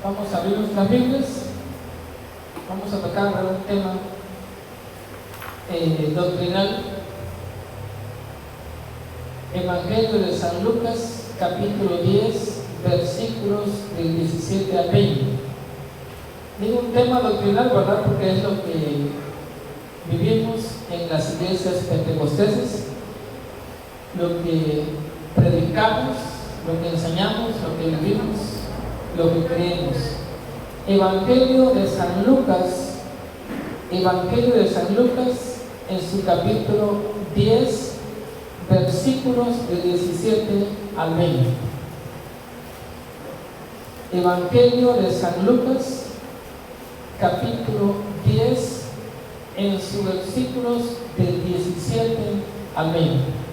Vamos a abrir nuestras Biblias. Vamos a tocar un tema doctrinal. Evangelio de San Lucas, capítulo 10, versículos del 17 al 20. Digo un tema doctrinal, ¿verdad? Porque es lo que vivimos en las iglesias pentecosteses, lo que predicamos, lo que enseñamos, lo que vivimos, lo que creemos. Evangelio de San Lucas, en su capítulo 10, versículos de 17 al 20. Evangelio de San Lucas, capítulo 10, en sus versículos del 17 al 20.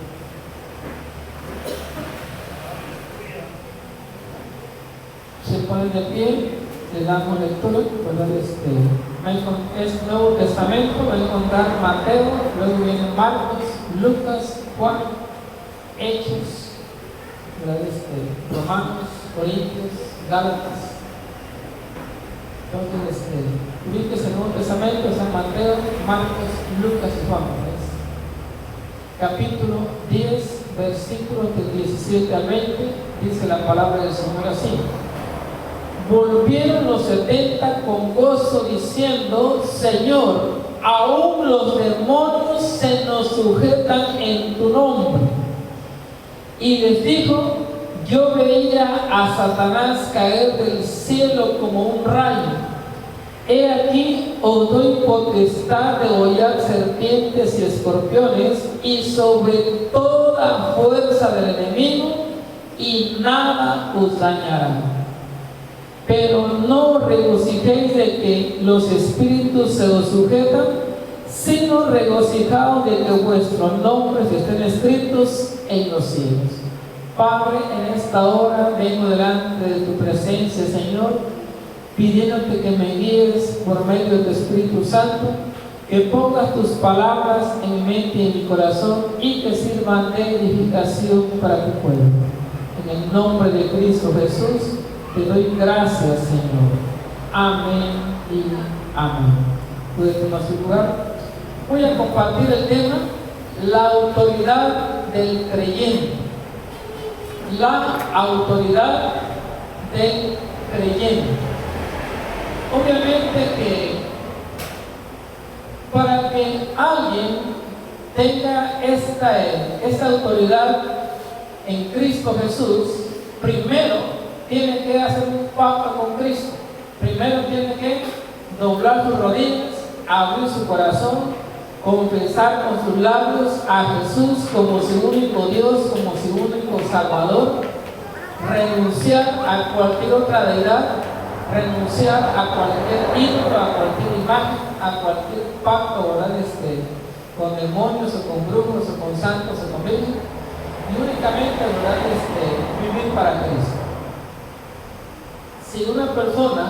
Se ponen de pie, le damos lectura, ¿verdad? Es Nuevo Testamento, va a encontrar Mateo, luego vienen Marcos, Lucas, Juan, Hechos, ¿verdad? Romanos, Corintios, Gálatas. Entonces, ubíquese el Nuevo Testamento, San Mateo, Marcos, Lucas y Juan. Capítulo 10, versículos del 17 al 20, dice la palabra del Señor así. Volvieron los 70 con gozo diciendo: Señor, aún los demonios se nos sujetan en tu nombre. Y les dijo: yo veía a Satanás caer del cielo como un rayo. He aquí, os doy potestad de hollar serpientes y escorpiones y sobre toda fuerza del enemigo, y nada os dañará. Pero no regocijéis de que los espíritus se os sujetan, sino regocijaos de que vuestros nombres estén escritos en los cielos. Padre, en esta hora vengo delante de tu presencia, Señor, pidiéndote que me guíes por medio de tu Espíritu Santo, que pongas tus palabras en mi mente y en mi corazón y que sirvan de edificación para tu pueblo. En el nombre de Cristo Jesús, te doy gracias, Señor. Amén y amén. Puede tomar su lugar. Voy a compartir el tema: la autoridad del creyente. La autoridad del creyente. Obviamente que para que alguien tenga esta autoridad en Cristo Jesús, primero tiene que hacer un pacto con Cristo. Primero tiene que doblar sus rodillas, abrir su corazón, confesar con sus labios a Jesús como su único Dios, como su único Salvador, renunciar a cualquier otra deidad, renunciar a cualquier ídolo, a cualquier imagen, a cualquier pacto, ¿verdad? Con demonios o con brujos o con santos o con virgen, y únicamente, ¿verdad? Vivir para Cristo. Si una persona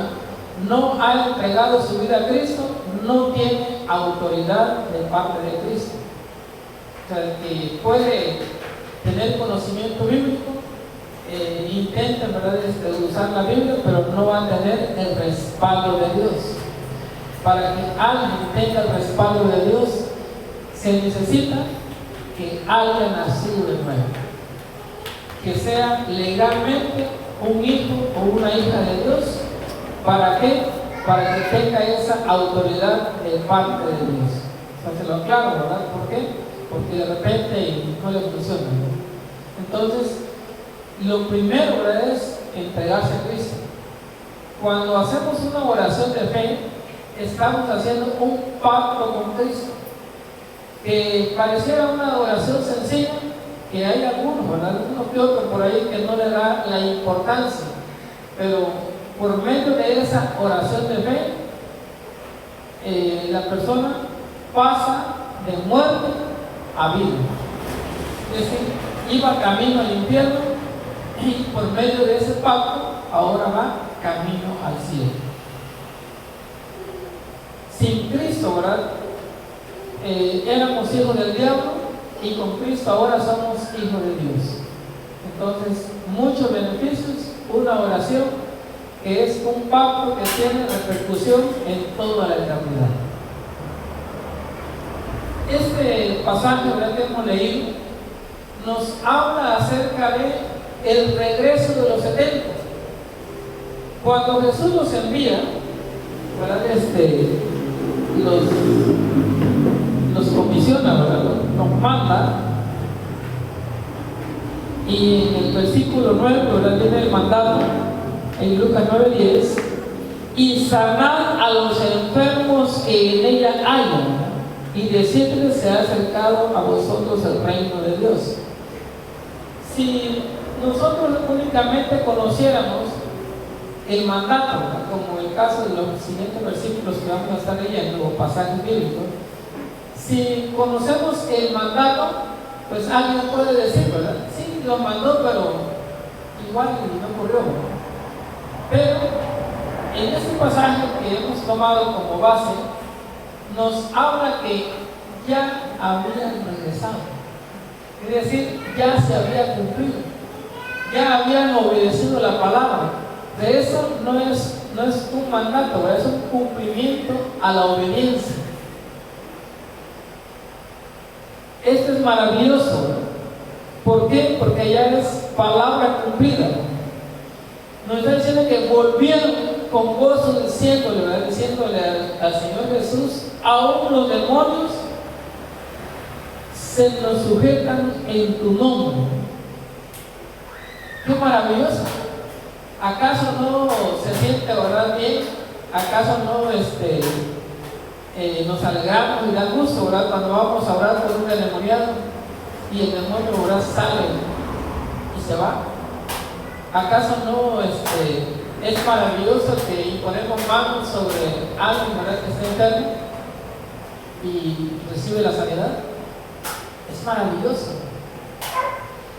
no ha entregado su vida a Cristo, no tiene autoridad de parte de Cristo. O sea, que puede tener conocimiento bíblico, intenta, ¿verdad? Usar la Biblia, pero no va a tener el respaldo de Dios. Para que alguien tenga el respaldo de Dios, se necesita que haya nacido de nuevo, que sea legalmente un hijo o una hija de Dios. ¿Para qué? Para que tenga esa autoridad de parte de Dios. O sea, se lo aclaro, ¿verdad? ¿Por qué? Porque de repente no le funciona, ¿no? Entonces, lo primero, ¿verdad?, es entregarse a Cristo. Cuando hacemos una oración de fe, estamos haciendo un pacto con Cristo. Que pareciera una oración sencilla, que hay algunos, ¿verdad?, uno que otro por ahí que no le da la importancia, pero por medio de esa oración de fe, la persona pasa de muerte a vida. Es decir, iba camino al infierno y por medio de ese pacto ahora va camino al cielo. Sin Cristo, ¿verdad?, éramos hijos del diablo, y con Cristo ahora somos hijos de Dios. Entonces, muchos beneficios, una oración que es un pacto que tiene repercusión en toda la eternidad. Este pasaje, ¿verdad?, que hemos leído nos habla acerca de el regreso de los 70. Cuando Jesús los envía, ¿verdad?, los comisiona, ¿verdad?, los manda, y en el versículo 9, ¿verdad?, tiene el mandato en Lucas 9:10, y sanad a los enfermos que en ella hayan, y decirles: se ha acercado a vosotros el reino de Dios. Si nosotros únicamente conociéramos el mandato, ¿verdad?, como el caso de los siguientes versículos que vamos a estar leyendo, o pasajes bíblicos, si conocemos el mandato, pues alguien puede decir, ¿verdad?, sí, lo mandó, pero igual no ocurrió. Pero en este pasaje que hemos tomado como base, nos habla que ya habían regresado, es decir, ya se había cumplido, ya habían obedecido la palabra. De eso no es un mandato, es un cumplimiento a la obediencia. Esto es maravilloso. ¿Por qué? Porque ya es palabra cumplida. Nos está diciendo que volvieron con gozo diciéndole al Señor Jesús: aún los demonios se nos sujetan en tu nombre. ¡Qué maravilloso! ¿Acaso no se siente orar bien? ¿Acaso no nos alegramos y da gusto, ¿verdad?, cuando vamos a orar por un endemoniado y el demonio, ¿verdad?, sale y se va? ¿Acaso no es maravilloso que imponemos manos sobre alguien, ¿verdad?, que está enfermo y recibe la sanidad? Es maravilloso,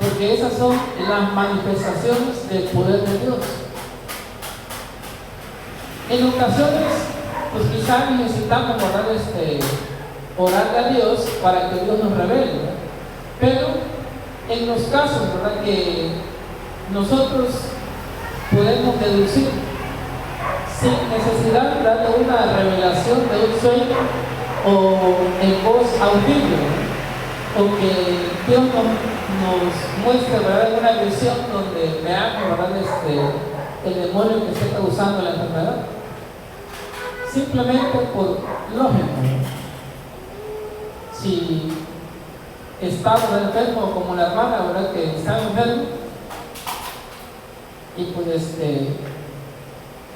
porque esas son las manifestaciones del poder de Dios. En ocasiones, pues quizás necesitamos orarle a Dios para que Dios nos revele, ¿verdad? Pero en los casos, ¿verdad?, que nosotros podemos deducir sin necesidad, ¿verdad?, de una revelación de un sueño o en voz audible, o que Dios nos muestre, ¿verdad?, una visión donde veamos, ¿verdad?, el demonio que está causando la enfermedad. Simplemente por lógica, si está, ¿verdad?, enfermo, como la hermana, ¿verdad?, que está enfermo, y pues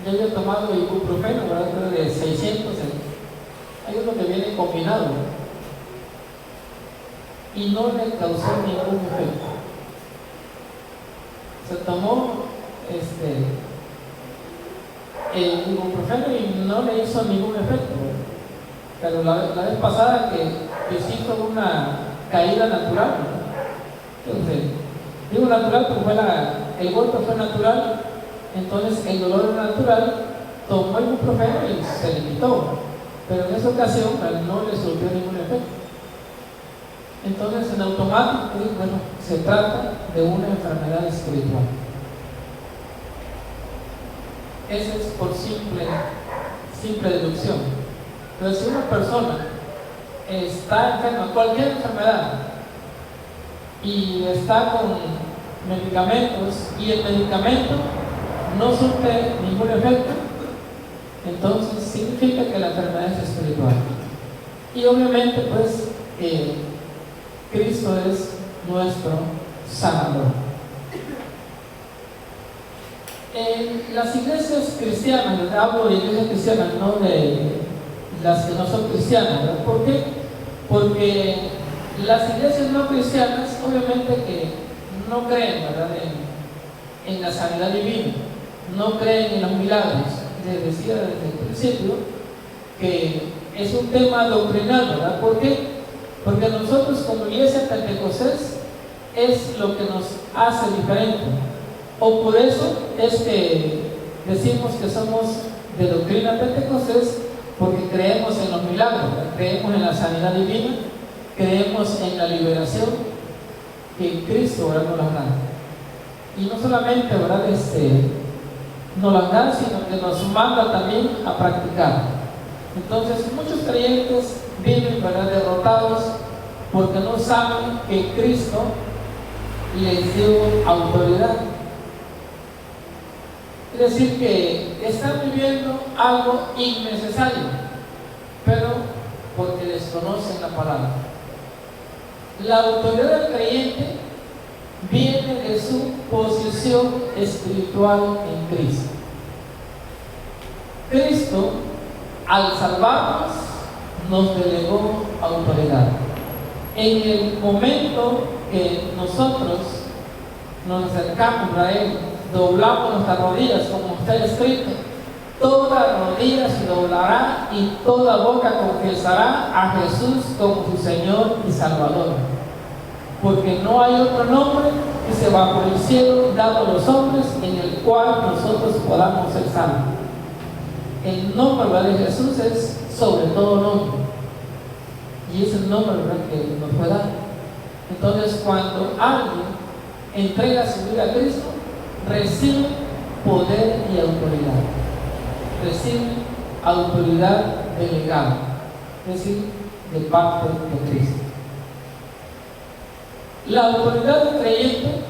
yo había tomado ibuprofeno, ¿verdad?, creo de 600, hay uno que viene combinado, y no le causó ningún efecto. Se tomó el ibuprofeno y no le hizo ningún efecto. Pero la vez pasada que hizo una caída natural, ¿no? Entonces, digo natural porque el golpe fue natural, entonces el dolor era natural, tomó ibuprofeno y se le quitó, pero en esa ocasión no le surgió ningún efecto. Entonces, en automático, bueno, se trata de una enfermedad espiritual. Esa es por simple deducción. Pero si una persona está enferma, cualquier enfermedad, y está con medicamentos, y el medicamento no surte ningún efecto, entonces significa que la enfermedad es espiritual. Y obviamente, pues, Cristo es nuestro sanador. En las iglesias cristianas, hablo de iglesias cristianas, no de las que no son cristianas, ¿verdad? ¿Por qué? Porque las iglesias no cristianas, obviamente que no creen, ¿verdad?, en la sanidad divina, no creen en los milagros. Les decía desde el principio que es un tema doctrinal, ¿verdad? ¿Por qué? Porque nosotros como iglesia Pentecostés es lo que nos hace diferente, o por eso es que decimos que somos de doctrina Pentecostés, porque creemos en los milagros, ¿verdad?, creemos en la sanidad divina, creemos en la liberación que Cristo, ¿verdad?, nos da. Y no solamente, ¿verdad?, nos las da, sino que nos manda también a practicar. Entonces, muchos creyentes viven, ¿verdad?, derrotados porque no saben que Cristo les dio autoridad. Es decir, que están viviendo algo innecesario, pero porque desconocen la palabra. La autoridad del creyente viene de su posición espiritual en Cristo. Cristo, al salvarnos, nos delegó autoridad. En el momento que nosotros nos acercamos a Él, doblamos nuestras rodillas, como está escrito, toda rodilla se doblará y toda boca confesará a Jesús como su Señor y Salvador. Porque no hay otro nombre que se bajo el cielo dado a los hombres en el cual nosotros podamos ser salvos. El nombre, ¿verdad?, de Jesús es sobre todo nombre. Y es el nombre, ¿verdad?, que nos fue dado. Entonces, cuando alguien entrega su vida a Cristo, recibe poder y autoridad. Recibe autoridad delegada, es decir, de parte de Cristo. La autoridad del creyente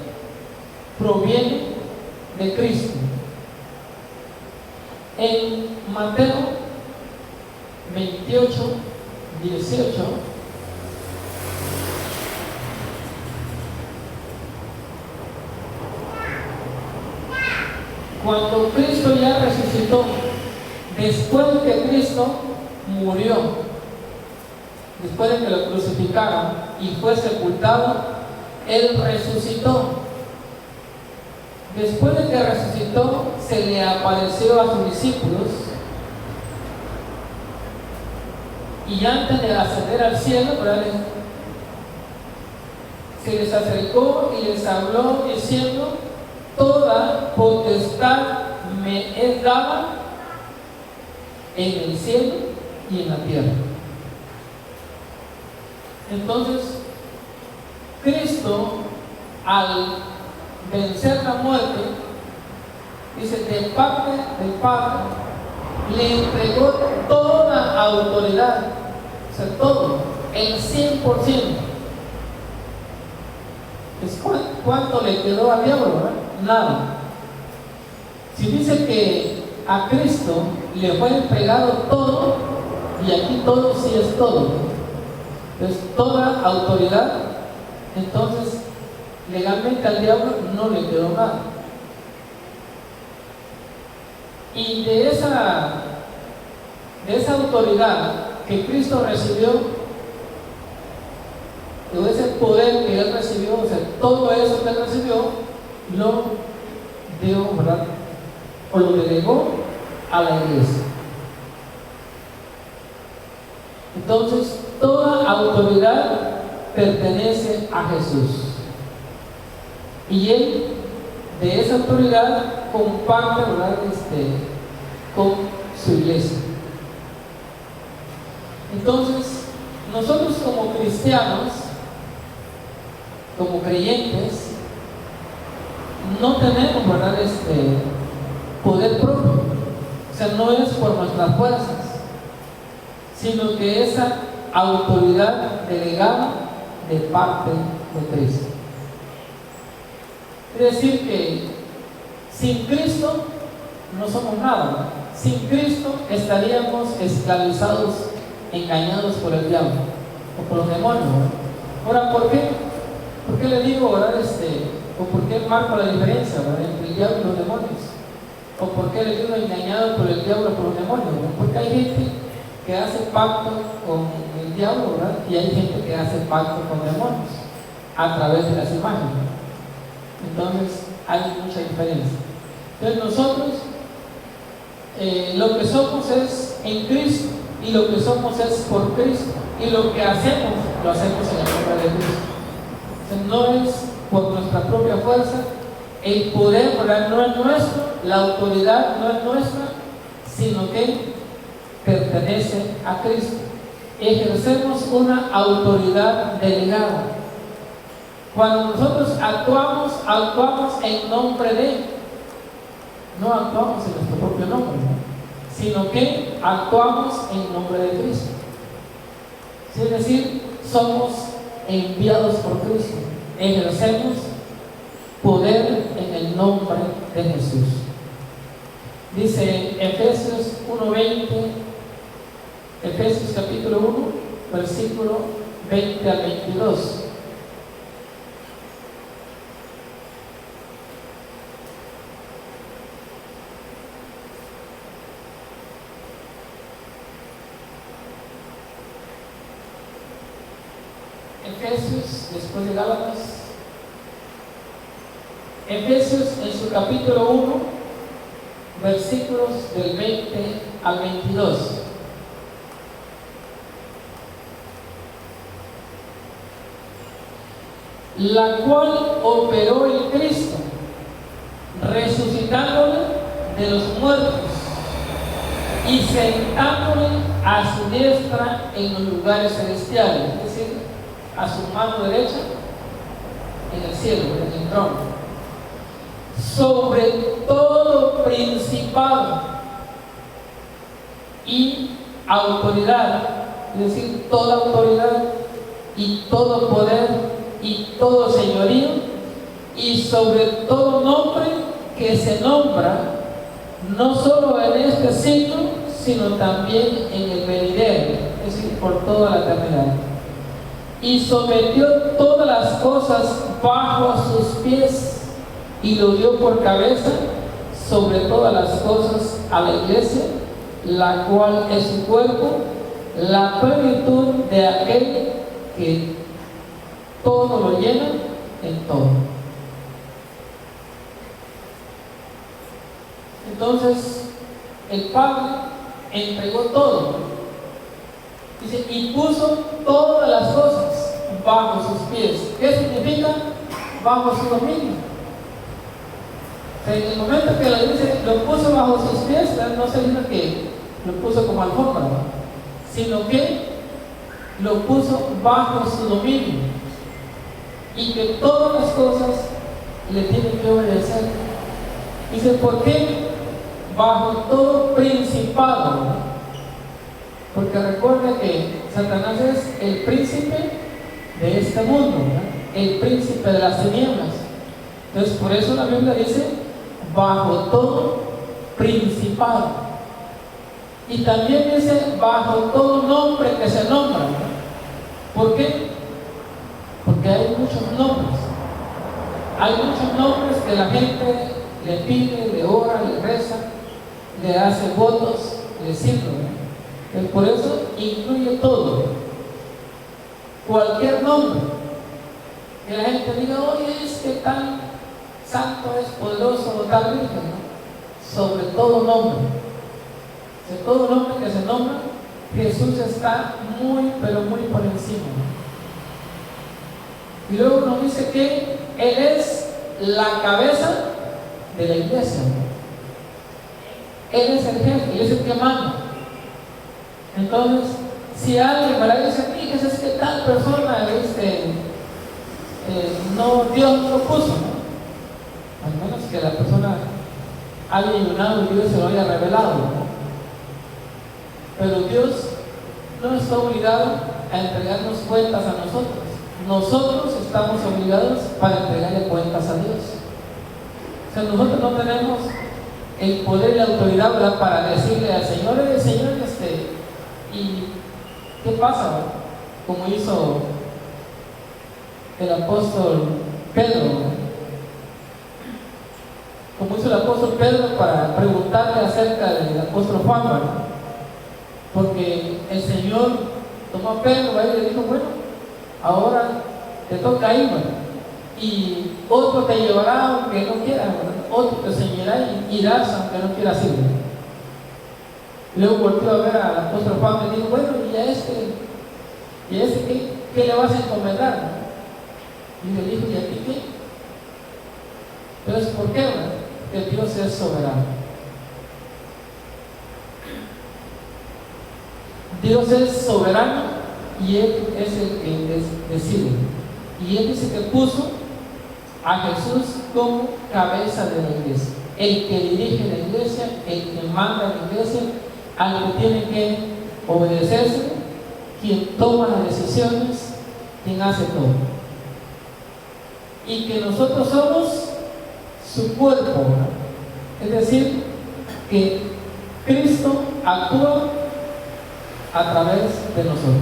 proviene de Cristo. En Mateo 28, 18, cuando Cristo ya resucitó, después de que Cristo murió, después de que lo crucificaron y fue sepultado, Él resucitó. Después de que resucitó, se le apareció a sus discípulos, y antes de ascender al cielo, ¿verdad?, se les acercó y les habló diciendo: toda potestad me es dada en el cielo y en la tierra. Entonces, Cristo, al vencer la muerte, dice, de parte del Padre, le entregó toda autoridad, o sea, todo, el 100%. ¿Cuánto le quedó al diablo, verdad? Nada. Si dice que a Cristo le fue entregado todo, y aquí todo sí es todo, entonces toda autoridad, entonces legalmente al diablo no le quedó nada. Y de esa autoridad que Cristo recibió, de ese poder que Él recibió, o sea, todo eso que Él recibió, lo dio, ¿verdad?, o lo delegó a la iglesia. Entonces, toda autoridad pertenece a Jesús. Y Él, de esa autoridad, comparte, ¿verdad?, con su iglesia. Entonces, nosotros como cristianos, como creyentes, no tenemos, ¿verdad?, poder propio. O sea, no es por nuestras fuerzas, sino que esa autoridad delegada de parte de Cristo. Es decir, que sin Cristo no somos nada, ¿verdad? Sin Cristo estaríamos esclavizados, engañados por el diablo o por los demonios, ¿verdad? Ahora, ¿por qué? ¿Por qué le digo, verdad, o por qué marco la diferencia, ¿verdad?, entre el diablo y los demonios? ¿O por qué le digo engañado por el diablo o por los demonios, ¿verdad? Porque hay gente que hace pacto con el diablo, ¿verdad?, y hay gente que hace pacto con demonios a través de las imágenes. Entonces hay mucha diferencia. Entonces nosotros lo que somos es en Cristo, y lo que somos es por Cristo, y lo que hacemos, lo hacemos en el nombre de Cristo. No es por nuestra propia fuerza. El poder, ¿verdad?, no es nuestro, la autoridad no es nuestra, sino que pertenece a Cristo. Ejercemos una autoridad delegada. Cuando nosotros actuamos en nombre de Él. no actuamos en nuestro propio nombre, ¿no? Sino que actuamos en nombre de Cristo. ¿Sí? Es decir, somos enviados por Cristo, ejercemos poder en el nombre de Jesús. Dice Efesios 1:20, Efesios capítulo 1, versículo 20 al 22. Efesios, después de Gálatas, Efesios en su capítulo 1, versículos del 20 al 22. La cual operó en Cristo, resucitándole de los muertos y sentándole a su diestra en los lugares celestiales, es decir, a su mano derecha en el cielo, en el trono, sobre todo principado y autoridad, es decir, toda autoridad y todo poder y todo señorío, y sobre todo nombre que se nombra, no solo en este siglo, sino también en el venidero, es decir, por toda la eternidad. Y sometió todas las cosas bajo sus pies, y lo dio por cabeza sobre todas las cosas a la iglesia, la cual es su cuerpo, la plenitud de aquel que todo lo llena en todo. Entonces, el Padre entregó todo. Dice, y puso todas las cosas bajo sus pies. ¿Qué significa? Bajo su dominio. O sea, en el momento que la iglesia lo puso bajo sus pies, no significa que lo puso como alfombra, ¿no? Sino que lo puso bajo su dominio, y que todas las cosas le tienen que obedecer. Dice, ¿por qué? Bajo todo principado, ¿no? Porque recuerda que Satanás es el príncipe de este mundo, ¿no? El príncipe de las tinieblas. Entonces, por eso la Biblia dice, bajo todo principado. Y también dice, bajo todo nombre que se nombra, ¿no? ¿Por qué? Porque hay muchos nombres. Hay muchos nombres que la gente le pide, le ora, le reza, le hace votos, le sirve, ¿no? Entonces, por eso incluye todo. Cualquier nombre que la gente diga, oye, es que tal santo es poderoso, o tal virgen, ¿no? Sobre todo nombre. De todo nombre que se nombra, Jesús está muy, pero muy por encima, ¿no? Y luego nos dice que Él es la cabeza de la iglesia, ¿no? Él es el jefe, Él es el que manda. Entonces, si alguien me dice, fíjese, es que tal persona, no, Dios no lo puso, ¿no? Al menos que la persona haya ayunado y Dios se lo haya revelado, ¿no? Pero Dios no está obligado a entregarnos cuentas a nosotros. Nosotros estamos obligados para entregarle cuentas a Dios. O sea, nosotros no tenemos el poder y la autoridad, ¿verdad?, para decirle al Señor, Señor, ¿y qué pasa?, ¿verdad? Como hizo el apóstol Pedro, ¿verdad? Como hizo el apóstol Pedro para preguntarle acerca del apóstol Juan, ¿verdad? Porque el Señor tomó a Pedro, ¿verdad?, y le dijo, bueno, ahora te toca ir, ¿verdad? Y otro te llevará aunque no quieras, ¿verdad? Otro te enseñará y irás aunque no quieras ir, ¿verdad? Luego volvió a ver al apóstol Juan y le dijo, bueno, ¿y a este qué le vas a encomendar, ¿no? Y le dijo, ¿y a ti qué? Entonces, ¿por qué, verdad? Que Dios es soberano. Dios es soberano y Él es el que decide. Y Él dice que puso a Jesús como cabeza de la iglesia. el que dirige la iglesia, el que manda la iglesia, al que tiene que obedecerse, quien toma las decisiones, quien hace todo. Y que nosotros somos su cuerpo, ¿verdad? Es decir, que Cristo actúa a través de nosotros.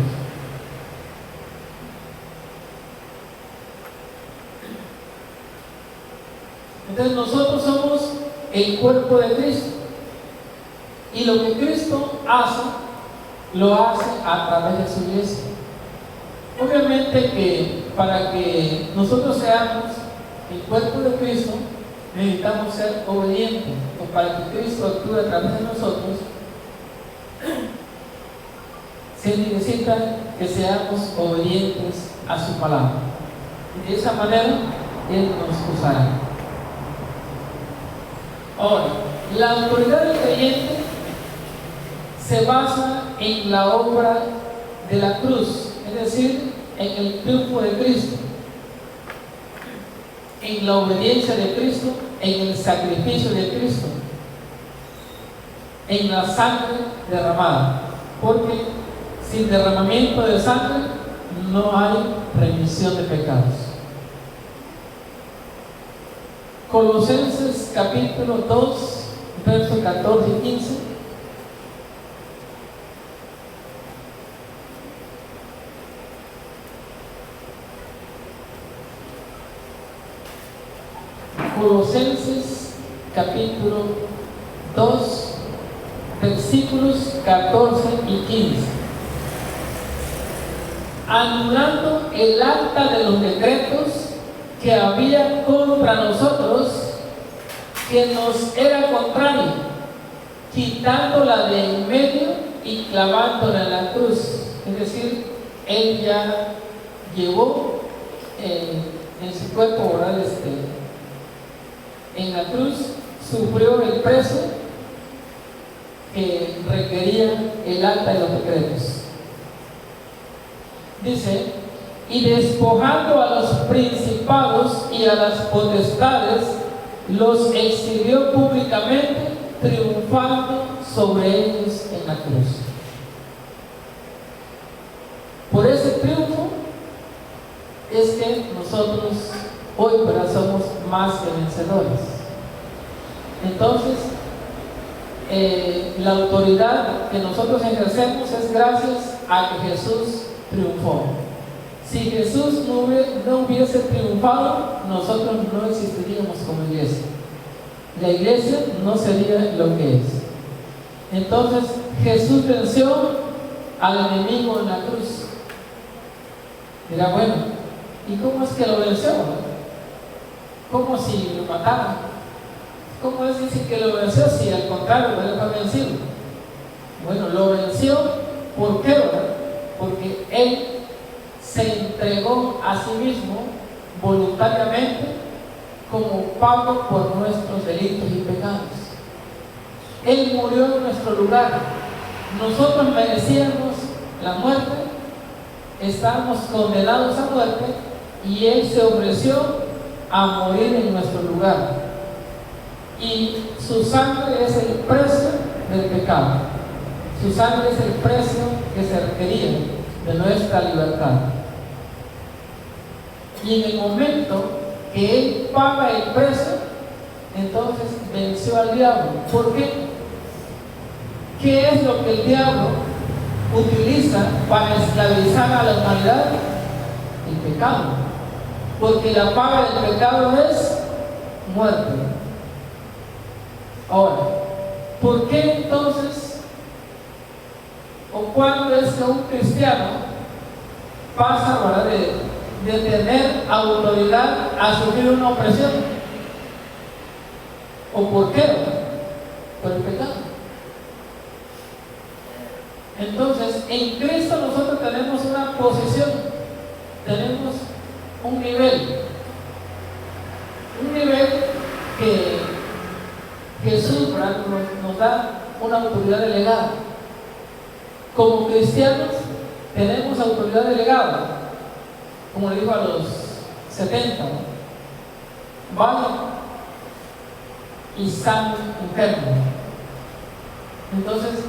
Entonces nosotros somos el cuerpo de Cristo, y lo que Cristo hace, lo hace a través de su iglesia. Obviamente que para que nosotros seamos el cuerpo de Cristo, necesitamos ser obedientes, o para que Cristo actúe a través de nosotros, se necesita que seamos obedientes a su palabra. Y de esa manera Él nos usará. Ahora, la autoridad del creyente se basa en la obra de la cruz, es decir, en el triunfo de Cristo, en la obediencia de Cristo, en el sacrificio de Cristo, en la sangre derramada, porque sin derramamiento de sangre no hay remisión de pecados. Colosenses capítulo 2, versos 14 y 15. Colosenses capítulo 2, versículos 14 y 15. Anulando el acta de los decretos que había contra nosotros, que nos era contrario, quitándola de en medio y clavándola en la cruz. Es decir, Él ya llevó en su cuerpo oral en la cruz, sufrió el precio que requería el acta de los decretos. Dice: y despojando a los principados y a las potestades, los exhibió públicamente, triunfando sobre ellos en la cruz. Por ese triunfo es que nosotros hoy somos más que vencedores. Entonces, la autoridad que nosotros ejercemos es gracias a que Jesús triunfó. Si Jesús no hubiese triunfado, nosotros no existiríamos como iglesia. La iglesia no sería lo que es. Entonces, Jesús venció al enemigo en la cruz. Dirá, bueno, ¿y cómo es que lo venció? ¿Cómo si lo mataron? ¿Cómo es decir que lo venció si al contrario él fue vencido? Bueno, lo venció, ¿por qué? Porque Él se entregó a sí mismo voluntariamente como pago por nuestros delitos y pecados. Él murió en nuestro lugar. Nosotros merecíamos la muerte, estábamos condenados a muerte, y Él se ofreció a morir en nuestro lugar. Y su sangre es el precio del pecado. Su sangre es el precio que se requería de nuestra libertad. Y en el momento que Él paga el precio, entonces venció al diablo. ¿Por qué? ¿Qué es lo que el diablo utiliza para esclavizar a la humanidad? El pecado. Porque la paga del pecado es muerte. Ahora, ¿por qué entonces, o cuándo es que un cristiano pasa, ¿verdad?, de tener autoridad a sufrir una opresión? ¿O por qué? Por el pecado. Entonces, en Cristo nosotros tenemos una posición, tenemos un nivel que Jesús, ¿verdad?, nos da una autoridad delegada. Como cristianos tenemos autoridad delegada, como le dijo a los 70, ¿no? Vayan y sanen enfermos. Entonces,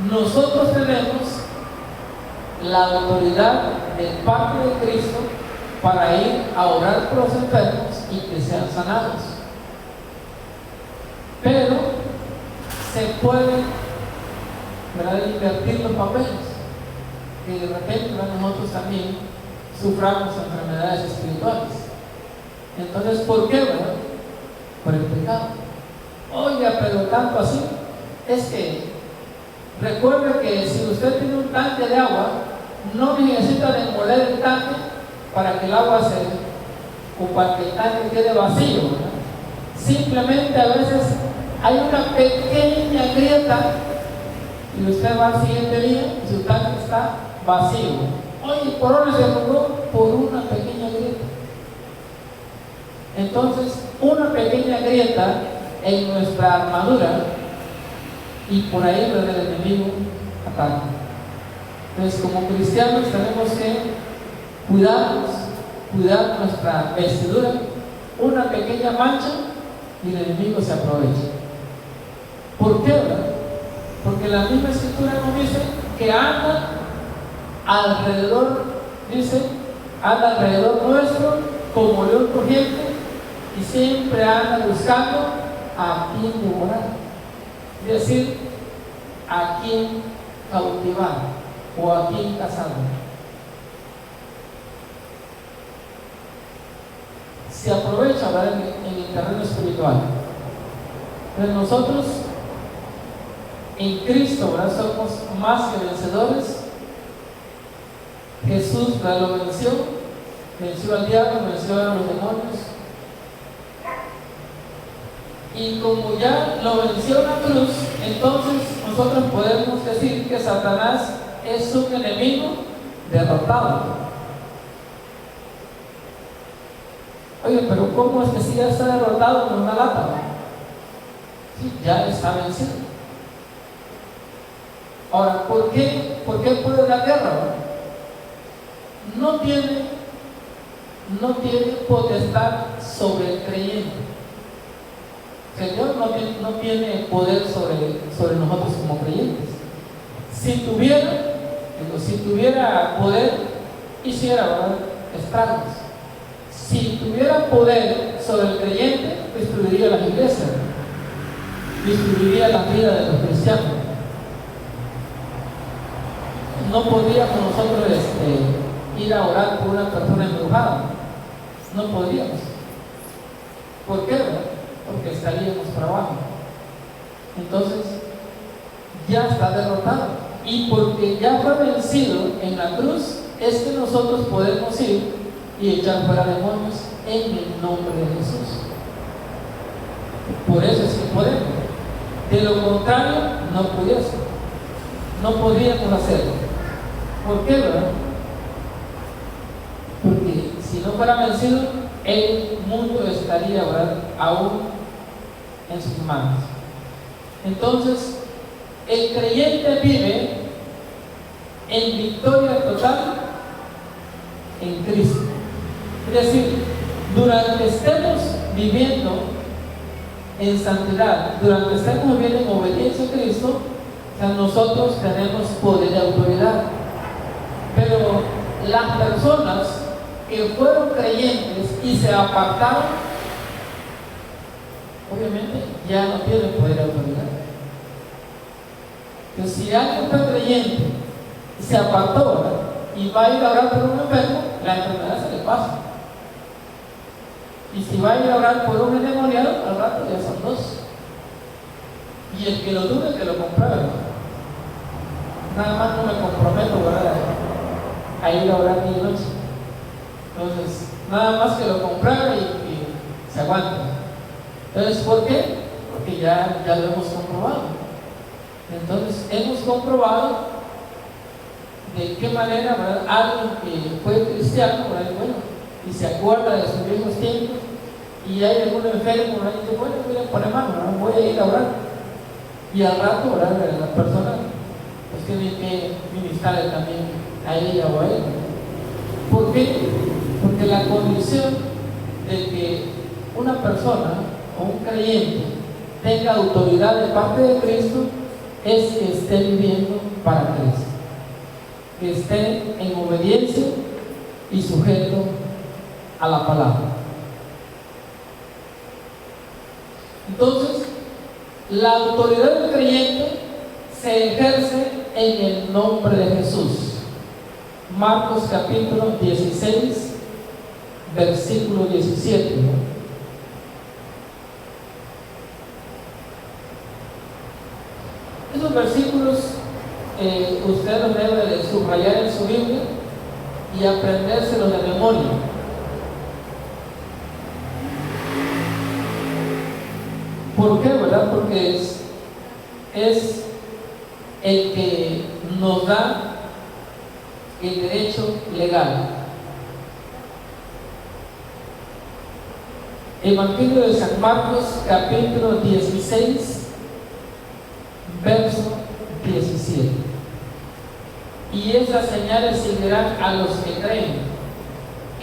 nosotros tenemos la autoridad de parte de Cristo para ir a orar por los enfermos y que sean sanados. Pero se puede, ¿verdad?, invertir los papeles, que de repente nosotros también suframos enfermedades espirituales. Entonces, ¿por qué, verdad? Por el pecado. Oiga, pero tanto así, es que recuerde que si usted tiene un tanque de agua, no necesita demoler el tanque para que el agua o para que el tanque quede vacío, ¿verdad? Simplemente a veces hay una pequeña grieta y usted va al siguiente día y su tanque está vacío. Oye, ¿por dónde se murió? Por una pequeña grieta. Entonces, una pequeña grieta en nuestra armadura y por ahí el enemigo ataca. Entonces, como cristianos tenemos que cuidar nuestra vestidura. Una pequeña mancha y el enemigo se aprovecha. ¿Por qué, verdad? Porque la misma escritura nos dice que anda alrededor nuestro como león rugiente y siempre anda buscando a quien devorar, es decir, a quien cautivar o a quien cazar. Se aprovecha, ¿verdad?, en el terreno espiritual. Pero nosotros en Cristo, ¿verdad?, somos más que vencedores. Jesús, ¿verdad?, lo venció al diablo, venció a los demonios. Y como ya lo venció en la cruz, entonces nosotros podemos decir que Satanás es un enemigo derrotado. Oye, pero ¿cómo es que si ya está derrotado en una lata? Sí, ya está vencido. Ahora, ¿por qué puede la guerra? No tiene potestad sobre el creyente. El Señor no tiene poder sobre nosotros como creyentes. Si tuviera poder, hiciera, ¿verdad?, estragos. Si tuviera poder sobre el creyente, destruiría las iglesias, destruiría la vida de los cristianos. No podríamos nosotros ir a orar por una persona embrujada. No podríamos. ¿Por qué, verdad? Porque estaríamos para abajo. Entonces, ya está derrotado. Y porque ya fue vencido en la cruz, es que nosotros podemos ir y echar fuera demonios en el nombre de Jesús. Por eso es que podemos. De lo contrario, no podríamos hacerlo. ¿Por qué, verdad? Porque si no fuera vencido, el mundo estaría, ¿verdad?, aún en sus manos. Entonces, el creyente vive en victoria total en Cristo. Es decir, durante estemos viviendo en santidad, durante estemos viviendo en obediencia a Cristo, o sea, nosotros tenemos poder y autoridad. Pero las personas que fueron creyentes y se apartaron, obviamente ya no tienen poder y autoridad. Entonces, si alguien fue creyente y se apartó, ¿verdad?, y va a ir a orar por un enfermo, la enfermedad se le pasa. Y si va a ir a orar por un endemoniado, al rato ya son dos. Y el que lo dude, que lo compruebe. Nada más no me comprometo, ¿verdad?, a ir a orar día y noche. Entonces, nada más que lo compruebe y se aguante. Entonces, ¿por qué? Porque ya lo hemos comprobado. Entonces, hemos comprobado de qué manera, ¿verdad?, alguien que fue cristiano, ¿verdad?, bueno, y se acuerda de sus viejos tiempos, y hay algún enfermo, ¿verdad?, y dice, bueno, voy a poner mano, ¿verdad?, voy a ir a orar. Y al rato, ¿verdad?, la persona pues tiene que ministrarle también a ella o a él. ¿Por qué? Porque la condición de que una persona o un creyente tenga autoridad de parte de Cristo es que esté viviendo para Cristo, que esté en obediencia y sujeto a la palabra. Entonces, la autoridad del creyente se ejerce en el nombre de Jesús. Marcos capítulo 16, versículo 17. Esos versículos usted los debe de subrayar en su Biblia y aprendérselos de memoria. ¿Por qué, verdad? Porque es el que nos da el derecho legal. Evangelio de San Marcos, capítulo 16, verso 17. Y esas señales seguirán a los que creen.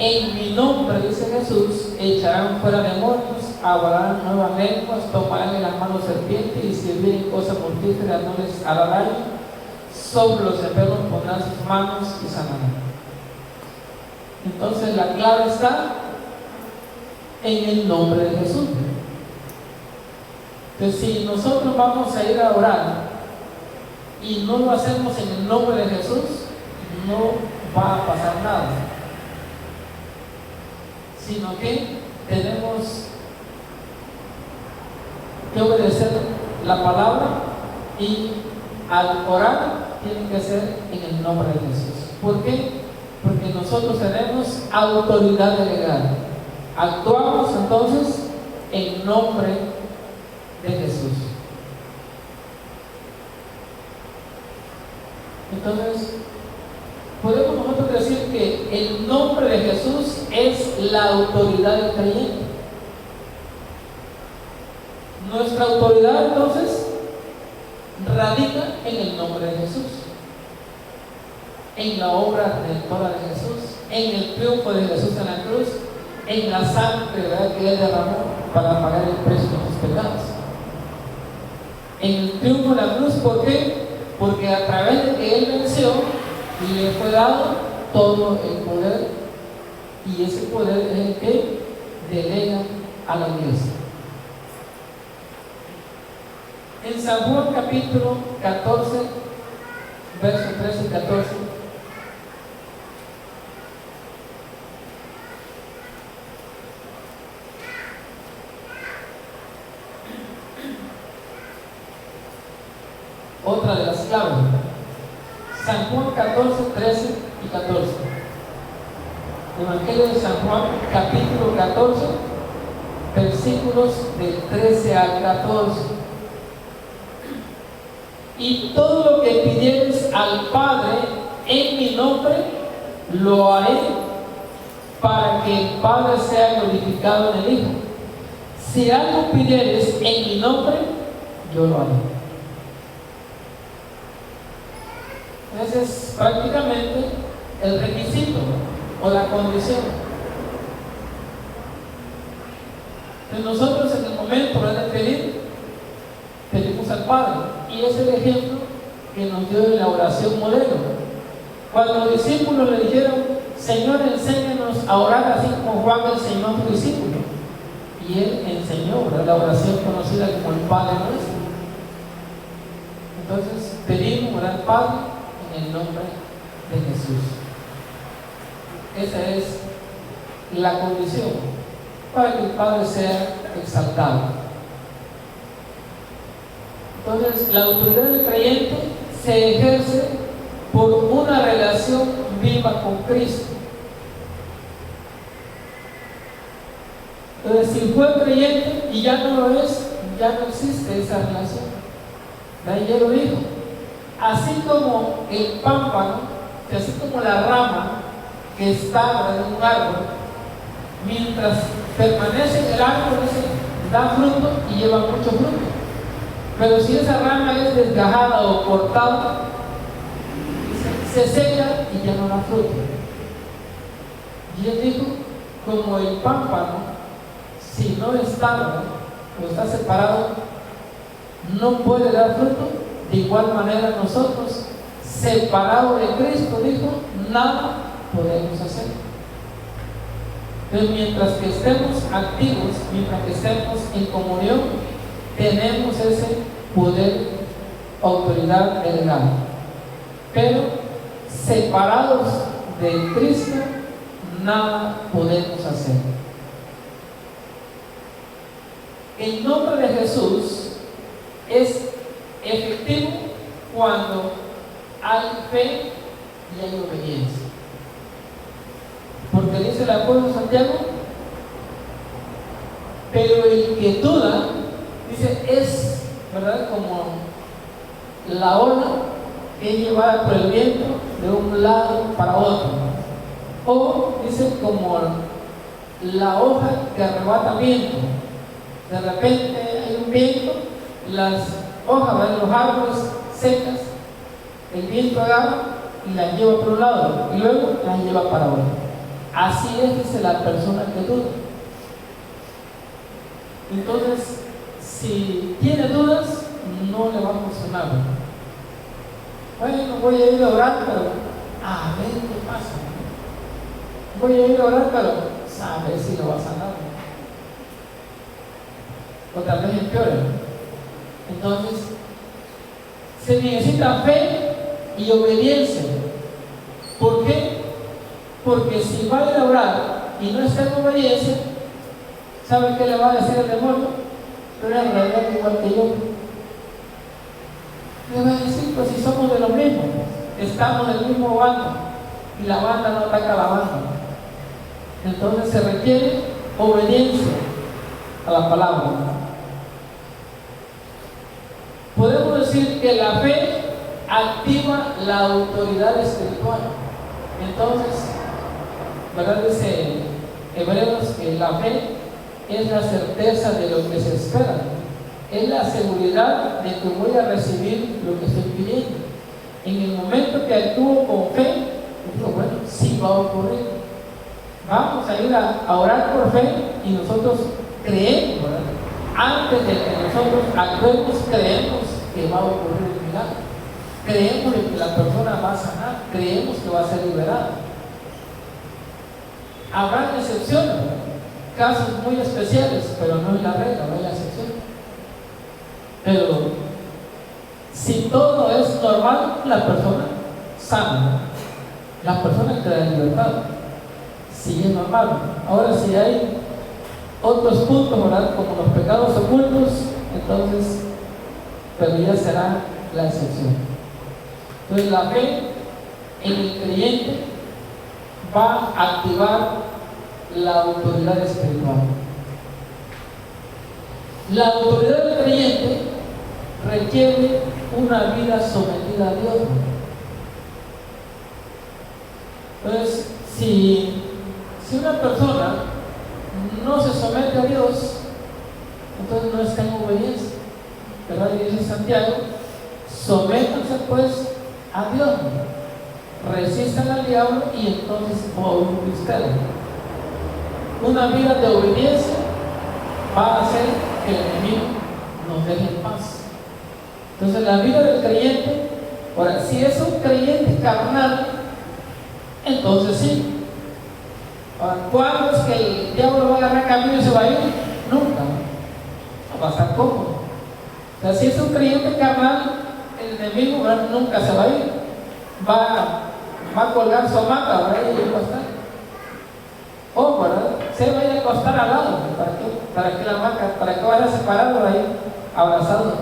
En mi nombre, dice Jesús, echarán fuera demonios, hablarán nuevas lenguas, tomarán en las manos serpientes, y si vienen cosas mortíferas no les hará daño. Sobre los enfermos pondrán sus manos y sanarán. Entonces la clave está en el nombre de Jesús. Entonces, si nosotros vamos a ir a orar y no lo hacemos en el nombre de Jesús, no va a pasar nada, sino que tenemos que obedecer la palabra, y al orar tiene que ser en el nombre de Jesús. ¿Por qué? Porque nosotros tenemos autoridad legal. Actuamos entonces en nombre de Jesús. Entonces, podemos nosotros decir que el nombre de Jesús es la autoridad del creyente. Nuestra autoridad entonces radica en el nombre de Jesús, en la obra redentora de Jesús, en el triunfo de Jesús en la cruz, en la sangre, ¿verdad?, que Él derramó para pagar el precio de sus pecados. En el triunfo de la cruz, ¿por qué? Porque a través de que Él venció, le fue dado todo el poder, y ese poder es el que delega a la iglesia. En San Juan capítulo 14, versos 13 y 14, otra de las claves. San Juan 14, 13 y 14. Evangelio de San Juan capítulo 14, versículos del 13 al 14. Y todo lo que pidieres al Padre en mi nombre, lo haré, para que el Padre sea glorificado en el Hijo. Si algo pidieres en mi nombre, yo lo haré. Ese es prácticamente el requisito o la condición. Entonces nosotros en el momento de pedir, pedimos al Padre, y es el ejemplo que nos dio en la oración modelo. Cuando los discípulos le dijeron: Señor, enséñanos a orar así como Juan enseñó a sus discípulos, y Él enseñó, ¿verdad?, la oración conocida como el Padre Nuestro. Entonces pedimos orar al Padre en el nombre de Jesús. Esa es la condición para que el Padre sea exaltado. Entonces, la autoridad del creyente se ejerce por una relación viva con Cristo. Entonces, si fue creyente y ya no lo es, ya no existe esa relación. Ayer lo dijo. Así como el pámpano, que así como la rama que está en un árbol, mientras permanece en el árbol, da fruto y lleva mucho fruto. Pero si esa rama es desgajada o cortada, se seca y ya no da fruto. Y él dijo, como el pámpano, si no está, o está separado, no puede dar fruto. De igual manera nosotros, separados de Cristo, dijo, nada podemos hacer. Entonces, mientras que estemos activos, mientras que estemos en comunión, tenemos ese poder, autoridad delegada. Pero separados de Cristo, nada podemos hacer. El nombre de Jesús es efectivo cuando hay fe y hay obediencia. Porque dice el apóstol Santiago, pero el que duda, dice, es, ¿verdad?, como la ola que es llevada por el viento de un lado para otro. O dice como la hoja que arrebata viento. De repente hay un viento, las hojas de los árboles secas, el viento agarra y las lleva por un lado y luego las lleva para otro. Así es, dice la persona que duda. Entonces, si tiene dudas, no le va a funcionar. Bueno, voy a ir a orar, pero a ver qué pasa. Voy a ir a orar, pero a ver si lo va a sanar. O tal vez empeora. Entonces, se necesita fe y obediencia. ¿Por qué? Porque si va a ir a orar y no está en obediencia, ¿sabe qué le va a decir el demonio? Pero en realidad es igual que yo. Le va a decir, pues si somos de lo mismo, estamos del mismo bando y la banda no ataca a la banda. Entonces se requiere obediencia a la palabra. Podemos decir que la fe activa la autoridad espiritual. Entonces, ¿verdad? Dice Hebreos que la fe es la certeza de lo que se espera, es la seguridad de que voy a recibir lo que estoy pidiendo. En el momento que actúo con fe, digo, bueno, sí va a ocurrir. Vamos a ir a orar por fe y nosotros creemos, ¿verdad? Antes de que nosotros actuemos, creemos que va a ocurrir el milagro. Creemos que la persona va a sanar, creemos que va a ser liberada. Habrá excepciones, casos muy especiales, pero no es la regla, no es la excepción. Pero si todo es normal, la persona sana, la persona queda en libertad. Si es normal. Ahora, si hay otros puntos, ¿verdad?, como los pecados ocultos, entonces, pero ya será la excepción. Entonces, la fe en el creyente va a activar la autoridad espiritual. La autoridad del creyente requiere una vida sometida a Dios. Entonces, si una persona no se somete a Dios, entonces no está en obediencia. ¿Verdad? Y dice Santiago, sométanse pues a Dios, resistan al diablo y entonces va a huir ustedes. Una vida de obediencia va a hacer que el enemigo nos deje en paz. Entonces la vida del creyente, ahora, si es un creyente carnal, entonces sí. Ahora, ¿cuándo es que el diablo va a agarrar camino y se va a ir? Nunca. No va a estar cómodo. O sea, si es un creyente carnal, el enemigo, ¿verdad?, nunca se va a ir. Va a colgar su hamaca, ¿verdad?, y va a estar. O, ¿verdad?, se va a ir a acostar al lado. Para que la hamaca, para que vaya separado ahí, abrazado,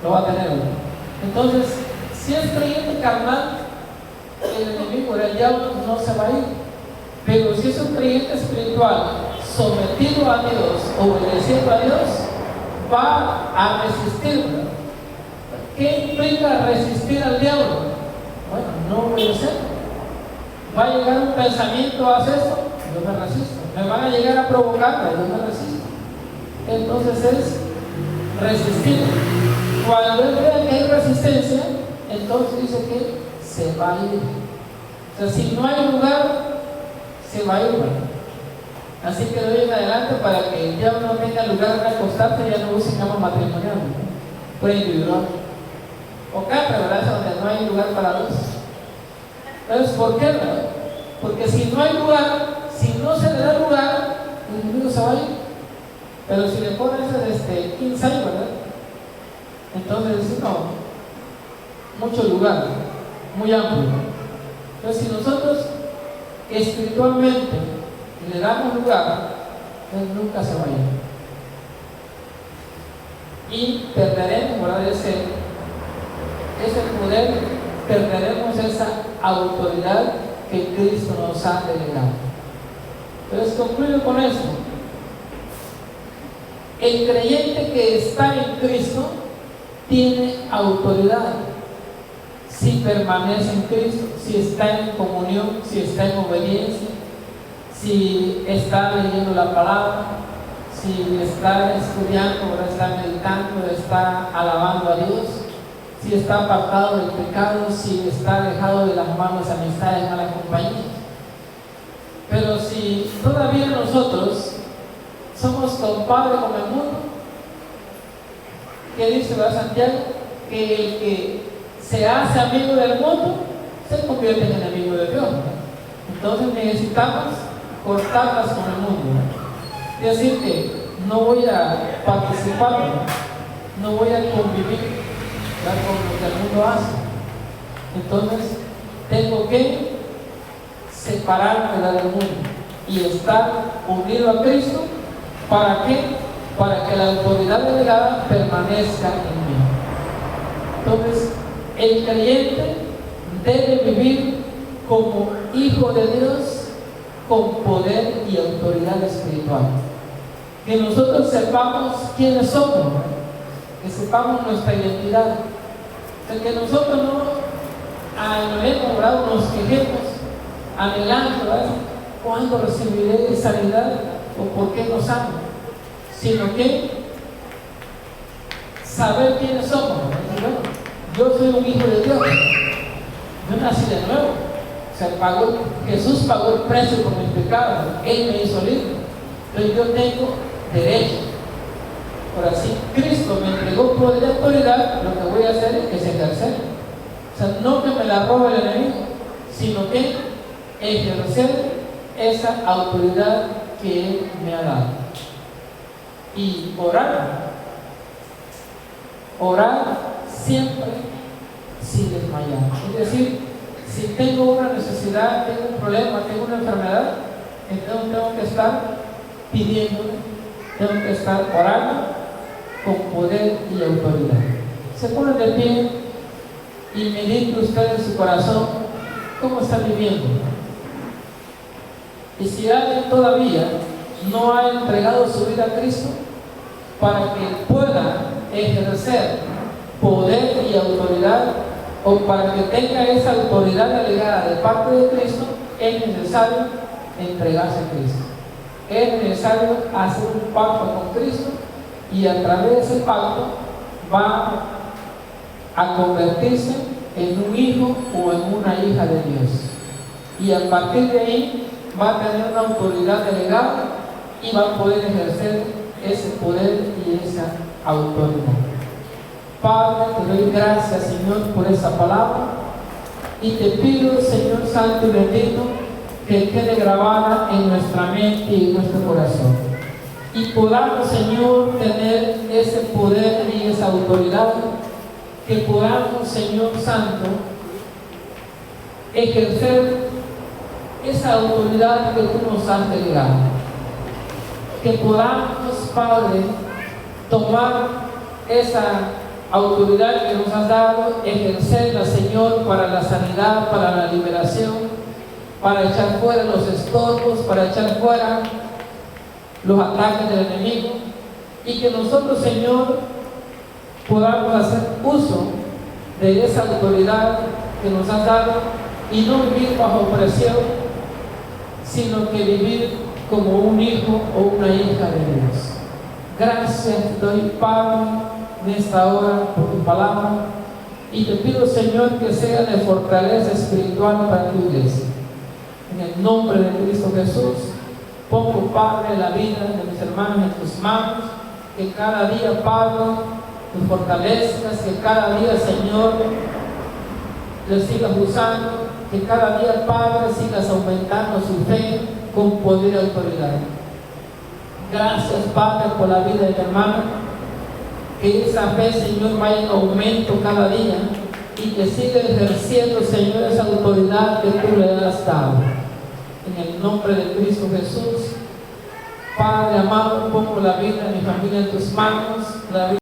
lo va a tener. Entonces, si es creyente carnal, el enemigo, el diablo, no se va a ir. Pero si es un creyente espiritual, sometido a Dios, obedeciendo a Dios, va a resistir. ¿Qué implica resistir al diablo? Bueno, no obedecer. Va a llegar un pensamiento, haz esto, yo me resisto. Me van a llegar a provocar, yo me resisto. Entonces es resistir. Cuando él vea que hay resistencia, entonces dice que se va a ir. O sea, si no hay lugar, se va a ir. Así que de hoy en adelante, para que el diablo no tenga lugar de acostarse, ya no use cama matrimonial. Fue individual. O capra, ¿verdad? Donde no hay lugar para dos. Entonces, ¿por qué, verdad? Porque si no hay lugar, si no se le da lugar, el individuo se va a ir. Pero si le pones king size, ¿verdad? Entonces, no, mucho lugar, muy amplio. Entonces, si nosotros espiritualmente le damos lugar, él nunca se va a ir. Y perderemos, ¿verdad? Ese poder, perderemos esa autoridad que Cristo nos ha delegado. Entonces concluyo con esto. El creyente que está en Cristo tiene autoridad si permanece en Cristo, si está en comunión, si está en obediencia, si está leyendo la palabra, si está estudiando, está meditando, está alabando a Dios, si está apartado del pecado, si está alejado de las malas amistades, malas compañías. Pero si todavía nosotros somos compadres con el mundo, ¿qué dice Santiago? Que el que se hace amigo del mundo se convierte en enemigo de Dios, ¿no? Entonces necesitamos cortarlas con el mundo, ¿no? Es decir, que no voy a participar, no voy a convivir, ¿verdad?, con lo que el mundo hace. Entonces tengo que separarme del mundo y estar unido a Cristo. ¿Para qué? Para que la autoridad delegada permanezca en mí. Entonces, el creyente debe vivir como hijo de Dios con poder y autoridad espiritual. Que nosotros sepamos quiénes somos, ¿no? Que sepamos nuestra identidad. Que nosotros no anhelemos, ¿verdad?, nos quejemos, anhelando, ¿verdad?, ¿cuándo recibiré sanidad? ¿O por qué nos ama? Sino que saber quiénes somos, ¿no? Yo soy un hijo de Dios, yo nací de nuevo, o sea, Jesús pagó el precio por mis pecados, Él me hizo libre, entonces yo tengo derecho. Ahora, si Cristo me entregó poder y autoridad, lo que voy a hacer es ejercer, o sea, no que me la robe el enemigo, sino que ejercer esa autoridad que Él me ha dado. Y orar siempre sin desmayar. Es decir, si tengo una necesidad, tengo un problema, tengo una enfermedad, entonces tengo que estar pidiéndole, tengo que estar orando con poder y autoridad. Se ponen de pie y mediten ustedes en su corazón cómo están viviendo. Y si alguien todavía no ha entregado su vida a Cristo, para que pueda ejercer poder y autoridad, o para que tenga esa autoridad delegada de parte de Cristo, es necesario entregarse a Cristo. Es necesario hacer un pacto con Cristo, y a través de ese pacto va a convertirse en un hijo o en una hija de Dios. Y a partir de ahí va a tener una autoridad delegada y va a poder ejercer ese poder y esa autoridad. Padre, te doy gracias, Señor, por esa palabra, y te pido, Señor Santo y bendito, que quede grabada en nuestra mente y en nuestro corazón, y podamos, Señor, tener ese poder y esa autoridad, que podamos, Señor Santo, ejercer esa autoridad que tú nos has delegado, que podamos, Padre, tomar esa autoridad que nos has dado, ejercerla, Señor, para la sanidad, para la liberación, para echar fuera los estorbos, para echar fuera los ataques del enemigo, y que nosotros, Señor, podamos hacer uso de esa autoridad que nos has dado y no vivir bajo presión, sino que vivir como un hijo o una hija de Dios. Gracias te doy, Padre, en esta hora por tu palabra, y te pido, Señor, que sea de fortaleza espiritual para tu iglesia. En el nombre de Cristo Jesús, pongo, Padre, la vida de mis hermanos en tus manos, que cada día, Padre, los fortalezcas, que cada día, Señor, los sigas usando, que cada día, Padre, sigas aumentando su fe con poder y autoridad. Gracias, Padre, por la vida de mi hermana, que esa fe, Señor, vaya en aumento cada día y que siga ejerciendo, Señor, esa autoridad que tú le has dado. En el nombre de Cristo Jesús, Padre amado, pongo la vida de mi familia en tus manos, la vida